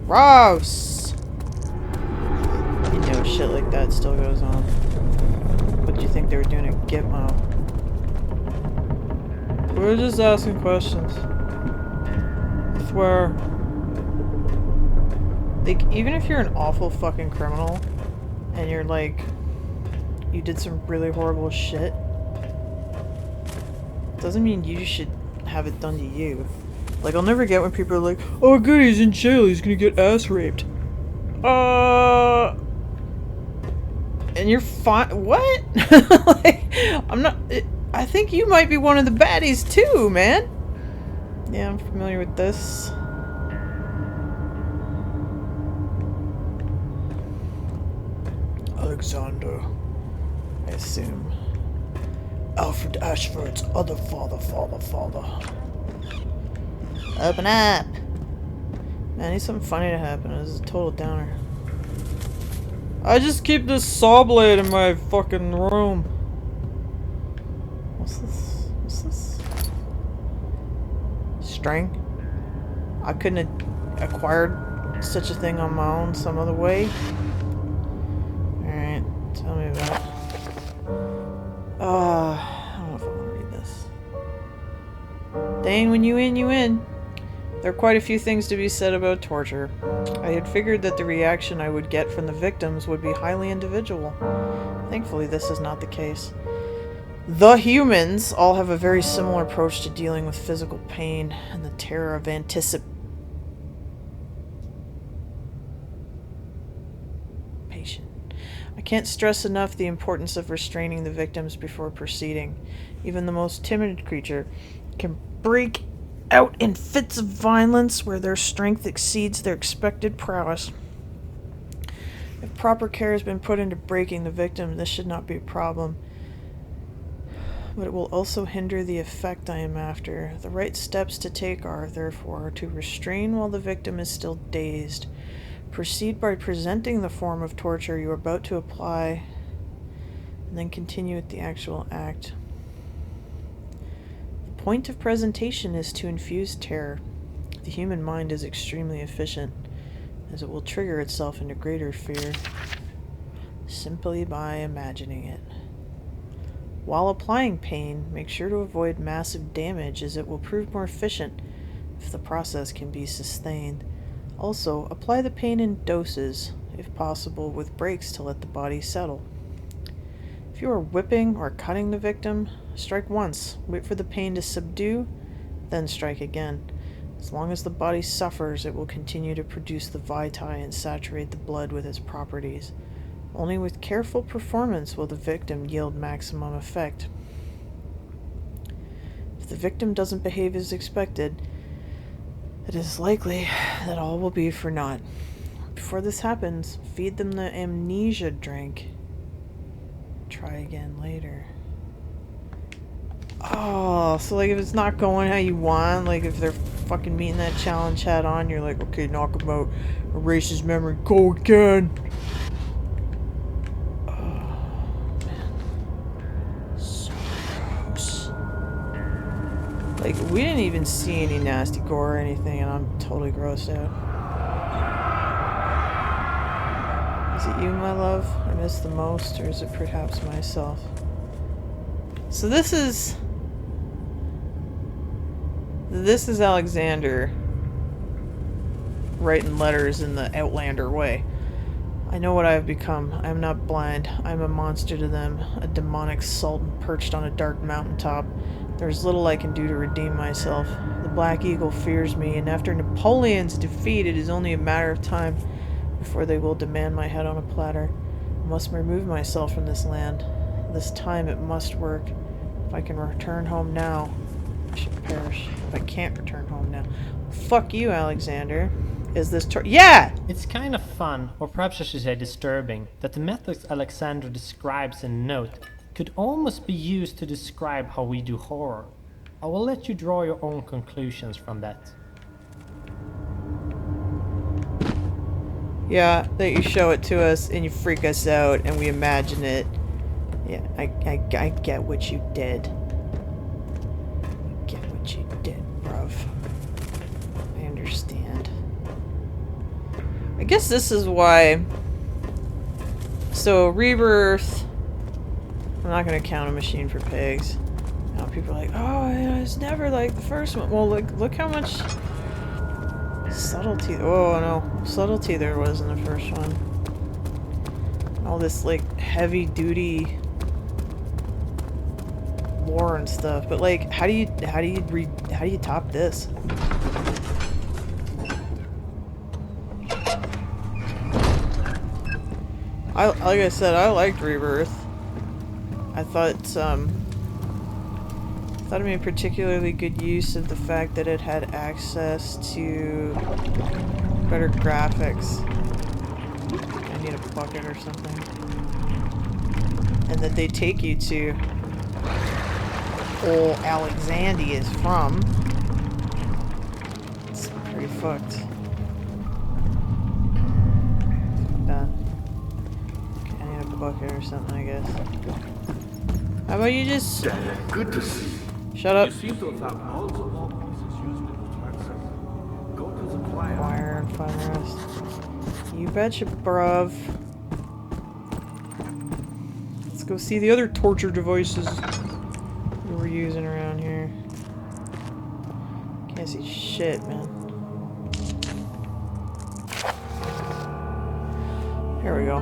Gross! You know shit like that still goes on. What do you think they were doing at Gitmo? We were just asking questions. I swear. Like, even if you're an awful fucking criminal, and you're like, you did some really horrible shit, doesn't mean you should have it done to you. Like, I'll never get when people are like, oh good, he's in jail, he's gonna get ass raped. And you're fine. What? Like, I'm not. I think you might be one of the baddies too, man. Yeah, I'm familiar with this. Alexander, I assume. Alfred Ashford's other father. Open up! Man, I need something funny to happen. This is a total downer. I just keep this saw blade in my fucking room. What's this? What's this? String? I couldn't have acquired such a thing on my own some other way. Alright, tell me about it. I don't know if I want to read this. Dane, when you in, you in. There are quite a few things to be said about torture. I had figured that the reaction I would get from the victims would be highly individual. Thankfully, this is not the case. The humans all have a very similar approach to dealing with physical pain and the terror of anticipation. I can't stress enough the importance of restraining the victims before proceeding. Even the most timid creature can break out in fits of violence where their strength exceeds their expected prowess. If proper care has been put into breaking the victim, this should not be a problem. But it will also hinder the effect I am after. The right steps to take are, therefore, to restrain while the victim is still dazed. Proceed by presenting the form of torture you are about to apply, and then continue with the actual act. The point of presentation is to infuse terror. The human mind is extremely efficient, as it will trigger itself into greater fear simply by imagining it. While applying pain, make sure to avoid massive damage, as it will prove more efficient if the process can be sustained. Also, apply the pain in doses, if possible, with breaks to let the body settle. If you are whipping or cutting the victim, strike once, wait for the pain to subdue, then strike again. As long as the body suffers, it will continue to produce the vitae and saturate the blood with its properties. Only with careful performance will the victim yield maximum effect. If the victim doesn't behave as expected, it is likely that all will be for naught. Before this happens, feed them the amnesia drink. Try again later. Oh, so like if it's not going how you want, like if they're fucking meeting that challenge head on, you're like, okay, knock him out, erase his memory, go again. Like, we didn't even see any nasty gore or anything, and I'm totally grossed out. Is it you, my love, I miss the most, or is it perhaps myself? So this is Alexander writing letters in the Outlander way. I know what I have become. I am not blind. I am a monster to them, a demonic sultan perched on a dark mountaintop. There is little I can do to redeem myself. The Black Eagle fears me, and after Napoleon's defeat, it is only a matter of time before they will demand my head on a platter. I must remove myself from this land. This time it must work. If I can return home now, I should perish. If I can't return home now. Fuck you, Alexander. Is this yeah! It's kind of fun, or perhaps I should say disturbing, that the methods Alexander describes in Note could almost be used to describe how we do horror. I will let you draw your own conclusions from that. Yeah, that you show it to us and you freak us out and we imagine it. Yeah, I get what you did. I get what you did, bruv. I understand. I guess this is why... So, Rebirth... I'm not gonna count a machine for pigs. Now people are like, oh, it's never like the first one. Well, look how much subtlety... Oh, no. Subtlety there was in the first one. All this, like, heavy-duty lore and stuff. But, like, how do you top this? Like I said, I liked Rebirth. I thought it made particularly good use of the fact that it had access to better graphics. I need a bucket or something. And that they take you to old Alexandria is from. It's pretty fucked. That. Okay, I need a bucket or something, I guess. How about you just... Good to see you. Shut up. You seem to have found all the wall pieces used in the transfer. Go to the choir. Wire and find the rest. You betcha, bruv. Let's go see the other torture devices we were using around here. Can't see shit, man. Here we go.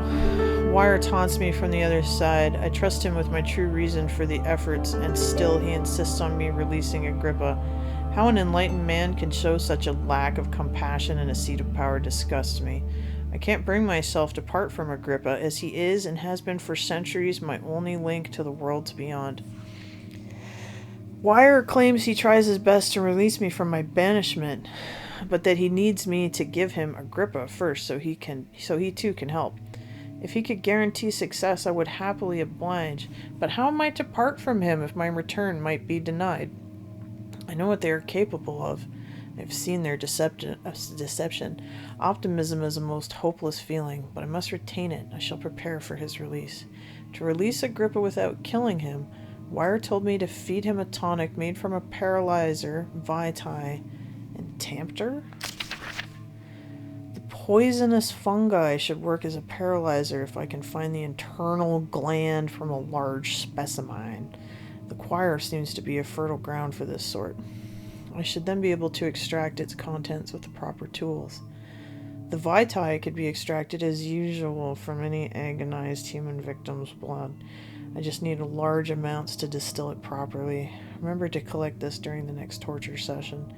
Wire taunts me from the other side. I trust him with my true reason for the efforts, and still he insists on me releasing Agrippa. How an enlightened man can show such a lack of compassion in a seat of power disgusts me. I can't bring myself to part from Agrippa, as he is and has been for centuries my only link to the worlds beyond. Wire claims he tries his best to release me from my banishment, but that he needs me to give him Agrippa first so he too can help. If he could guarantee success, I would happily oblige, but how am I to part from him if my return might be denied? I know what they are capable of. I've seen their deception. Optimism is a most hopeless feeling, but I must retain it. I shall prepare for his release. To release Agrippa without killing him, Wire told me to feed him a tonic made from a paralyzer, vitae, and Tampter? The poisonous fungi should work as a paralyzer if I can find the internal gland from a large specimen. The choir seems to be a fertile ground for this sort. I should then be able to extract its contents with the proper tools. The vitae could be extracted as usual from any agonized human victim's blood. I just need large amounts to distill it properly. Remember to collect this during the next torture session.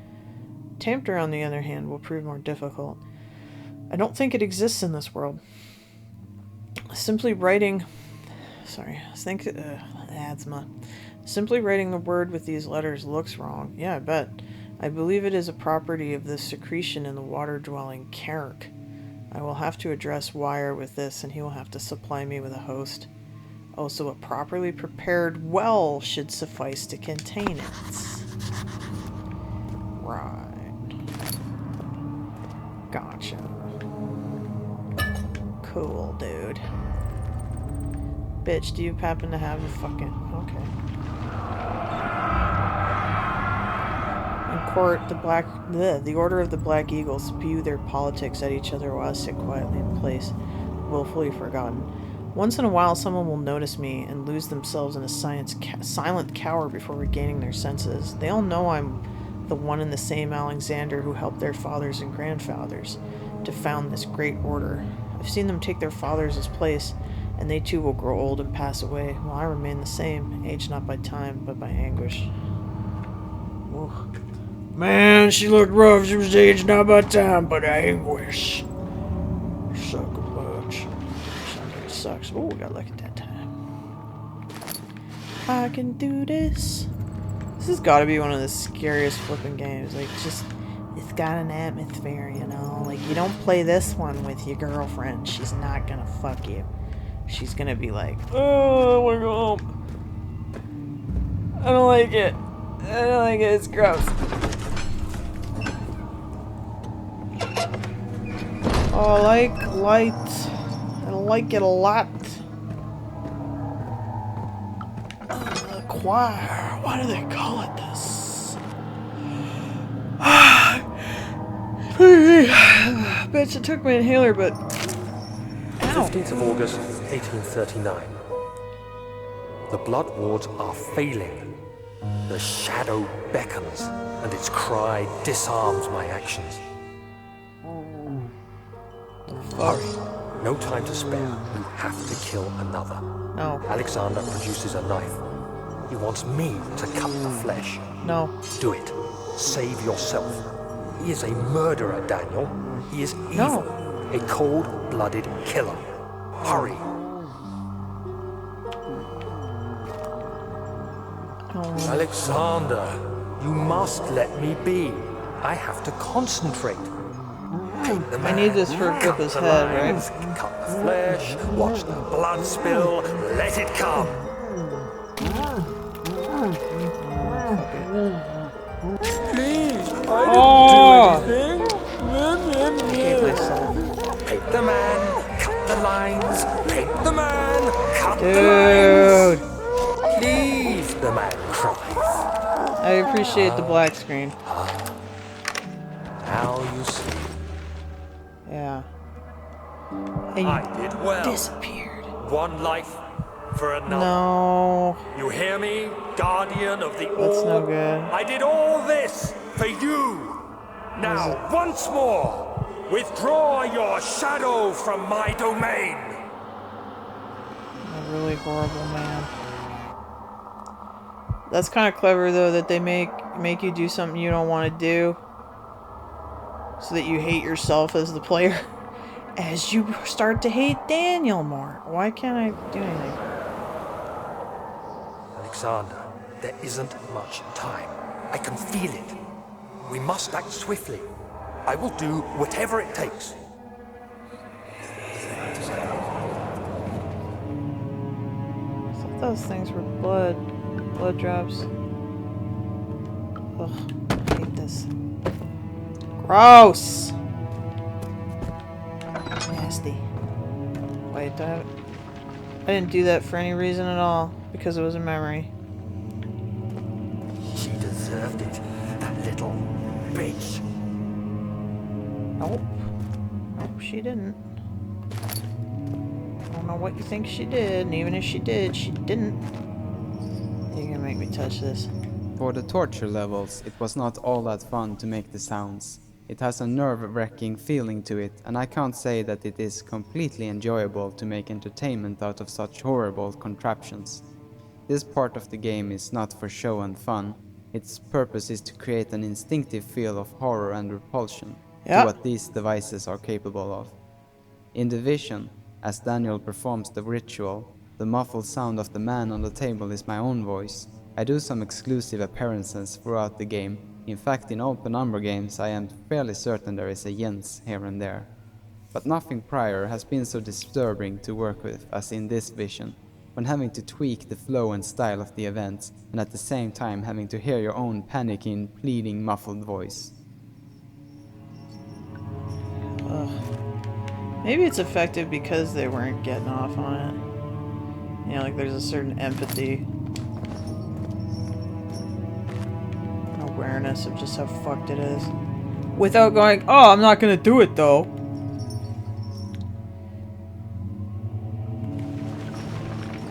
Tampter, on the other hand, will prove more difficult. I don't think it exists in this world. Simply writing... asthma. Simply writing the word with these letters looks wrong. Yeah, I bet. I believe it is a property of the secretion in the water-dwelling carrick. I will have to address Wire with this, and he will have to supply me with a host. Also, a properly prepared well should suffice to contain it. Right. Gotcha. Cool, dude. Bitch, do you happen to have a fucking... Okay. In court, the Order of the Black Eagle spew their politics at each other while I sit quietly in place, willfully forgotten. Once in a while, someone will notice me and lose themselves in a silent cower before regaining their senses. They all know I'm the one and the same Alexander who helped their fathers and grandfathers to found this great order. I've seen them take their fathers' place, and they too will grow old and pass away, while I remain the same, aged not by time, but by anguish. Ooh. Man, she looked rough. She was aged not by time, but anguish. Suck a bunch. Something sucks. Oh, we got lucky that time. I can do this. This has got to be one of the scariest flipping games. Like, just, it's got an atmosphere, you know? Like, you don't play this one with your girlfriend. She's not gonna fuck you. She's gonna be like, oh, I wanna go home. I don't like it. I don't like it. It's gross. Oh, I like light. I like it a lot. Choir. Why do they call it this? Bet chance to took my inhaler, but... Ow. 15th of August, 1839. The blood wards are failing. The shadow beckons, and its cry disarms my actions. Hurry. No time to spare. You have to kill another. No. Alexander produces a knife. He wants me to cut the flesh. No. Do it. Save yourself. He is a murderer, Daniel. He is evil. No. A cold-blooded killer. Hurry. Oh. Alexander, you must let me be. I have to concentrate. Take the I man, need this for cut Pippa's the head, lines, right? cut the flesh, watch the blood spill, let it come. Please, I didn't do Hate anything. myself. Paint the man, cut the lines, paint the man, cut the Dude! lines. Leave the man cries. I appreciate the black screen. Now you see. Yeah. And I you did well. disappeared. One life for another. No. You hear me, guardian of the That's no Orb? good. I did all this for you. Now, once more, withdraw your shadow from my domain. A really horrible man. That's kind of clever though that they make you do something you don't want to do, so that you hate yourself as the player, as you start to hate Daniel more. Why can't I do anything? Alexander, there isn't much time. I can feel it. We must act swiftly. I will do whatever it takes. I thought those things were blood drops. Ugh, I hate this. Gross! Nasty. Wait, I didn't do that for any reason at all, because it was a memory. She deserved it, that little bitch. Nope. Nope, she didn't. I don't know what you think she did, and even if she did, she didn't. You're gonna make me touch this. For the torture levels, it was not all that fun to make the sounds. It has a nerve-wracking feeling to it, and I can't say that it is completely enjoyable to make entertainment out of such horrible contraptions. This part of the game is not for show and fun. Its purpose is to create an instinctive feel of horror and repulsion to what these devices are capable of. In the vision, as Daniel performs the ritual, the muffled sound of the man on the table is my own voice. I do some exclusive appearances throughout the game. In fact, in open number games I am fairly certain there is a Jens here and there. But nothing prior has been so disturbing to work with as in this vision, when having to tweak the flow and style of the events, and at the same time having to hear your own panicking, pleading, muffled voice. Ugh. Maybe it's effective because they weren't getting off on it. You know, like there's a certain empathy. Awareness of just how fucked it is. Without going, oh, I'm not gonna do it though.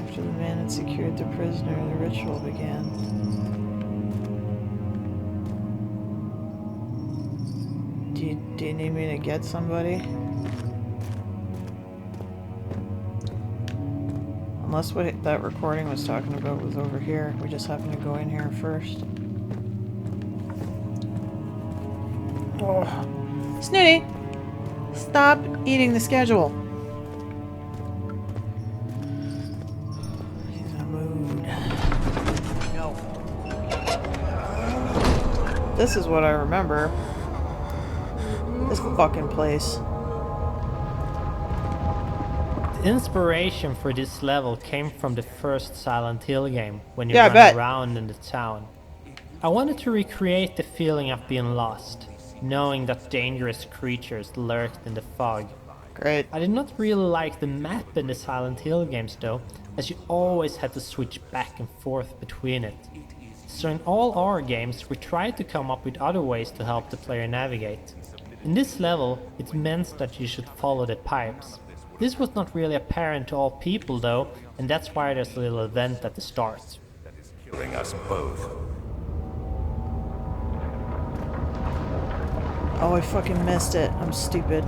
After the man had secured the prisoner, the ritual began. Do you need me to get somebody? Unless what that recording was talking about was over here. We just happened to go in here first. Oh. Snooty! Stop eating the schedule. He's in a mood. No. This is what I remember. This fucking place. The inspiration for this level came from the first Silent Hill game, when you Yeah, I run bet. around in the town. I wanted to recreate the feeling of being lost, knowing that dangerous creatures lurked in the fog. Great. I did not really like the map in the Silent Hill games though, as you always had to switch back and forth between it. So in all our games we tried to come up with other ways to help the player navigate. In this level, it meant that you should follow the pipes. This was not really apparent to all people though, and that's why there's a little event at the start. Killing us both. Oh, I fucking missed it. I'm stupid.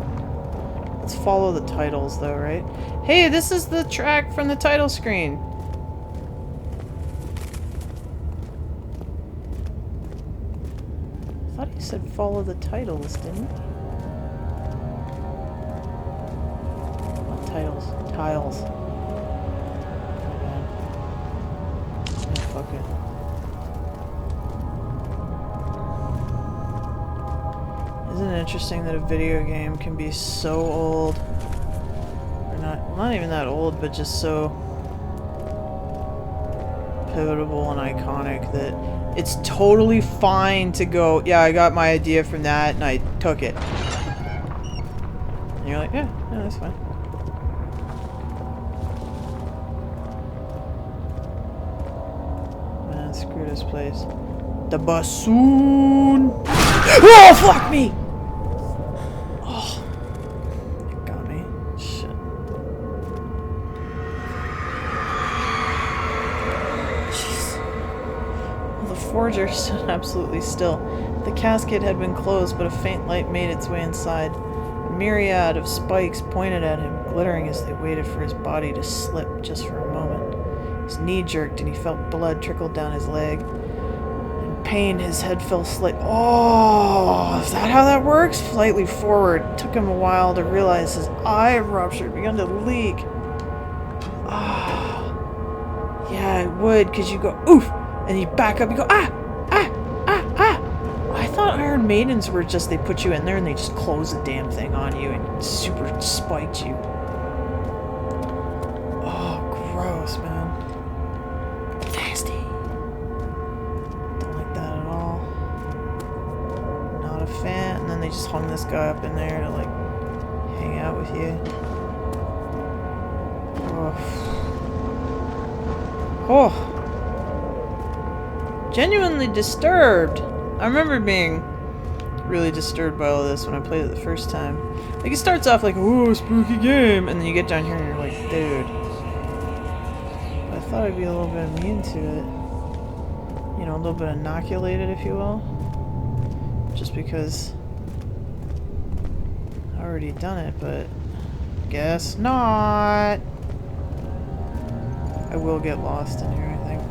Let's follow the titles though, right? Hey, this is the track from the title screen. I thought he said follow the titles, didn't he? Not titles. Tiles. Oh, fuck it. Isn't it interesting that a video game can be so old, or not even that old, but just so pivotal and iconic that it's totally fine to go, yeah, I got my idea from that and I took it. And you're like, yeah, that's fine. Man, screw this place. The bassoon! Oh, fuck me! Oh. It got me. Shit. Jeez. Well, the forger stood absolutely still. The casket had been closed, but a faint light made its way inside. A myriad of spikes pointed at him, glittering as they waited for his body to slip just for a moment. His knee jerked and he felt blood trickle down his leg. Pain, his head fell oh, is that how that works? Slightly forward. It took him a while to realize his eye ruptured, begun to leak. Ah, yeah, it would, because you go, oof, and you back up, you go, ah, ah, ah, ah. I thought Iron Maidens were just, they put you in there and they just close the damn thing on you and super spiked you. Oh, gross, man. Nasty. Fan, and then they just hung this guy up in there to like hang out with you. Oh, genuinely disturbed. I remember being really disturbed by all this when I played it the first time. Like, it starts off like, ooh, spooky game, and then you get down here and you're like, dude. I thought I'd be a little bit immune to it. You know, a little bit inoculated, if you will. Just because I already done it, but guess not. I will get lost in here, I think.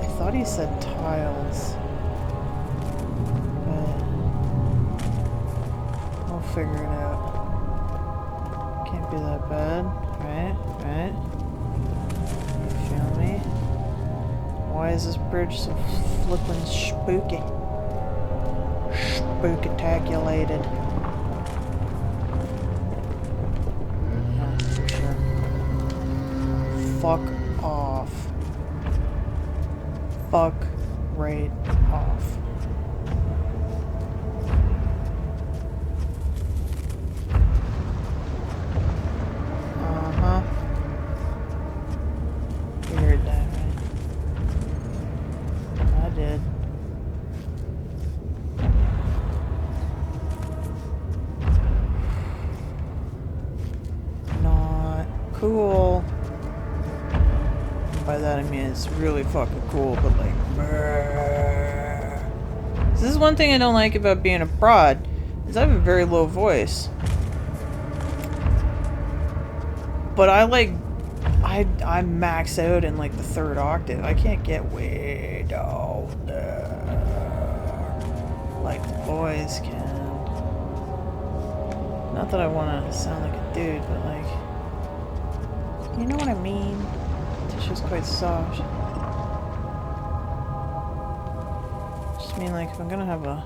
I thought he said tiles, but we'll figure it out. Can't be that bad, right? Right? You feel me? Why is this bridge so flippin' spooky? Spookataculated. Yeah, for sure. Fuck off. Fuck right off. Uh-huh. You heard that, right? I did. Not cool. And by that I mean it's really fucking cool, but like, brrr. This is one thing I don't like about being abroad, is I have a very low voice. But I max out in like the 3rd octave. I can't get way down there like the boys can. Not that I want to sound like a dude, but like, you know what I mean? Tissue's quite soft. Just mean like if I'm gonna have a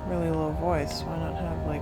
really low voice, why not have like